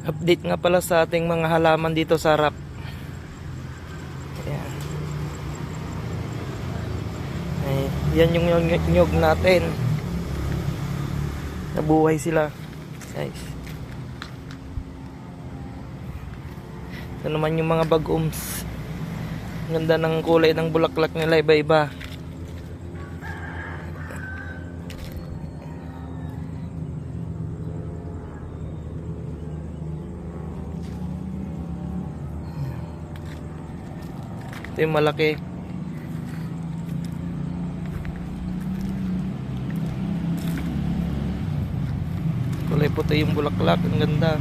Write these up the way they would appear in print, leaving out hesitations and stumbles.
Update nga pala sa ating mga halaman dito sa harap. Ayan. Ay, yan yung nyog natin. Nabuhay sila, guys. Ito naman yung mga bagooms. Ganda ng kulay ng bulaklak nila, iba-iba. Ito yung malaki. Kulay puti yung bulaklak, ang ganda.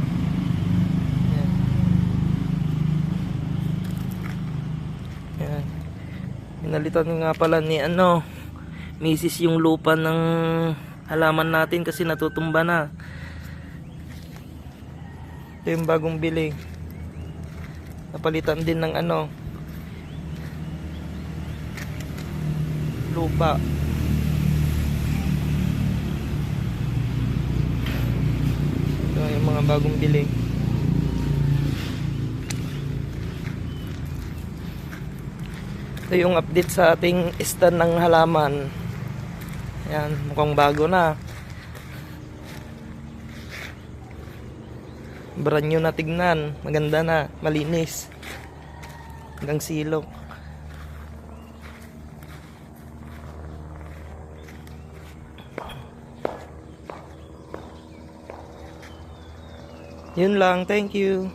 Ayan. Ayan. Pinalitan nga pala ni misis yung lupa ng halaman natin kasi natutumba na. Ito yung bagong bili. Napalitan din ng lupa. Ito yung mga bagong bili. Ito yung update sa ating stand ng halaman. Ayan, mukhang bago na. Brand new na tignan. Maganda na, malinis. Hanggang silok. Yun lang, thank you.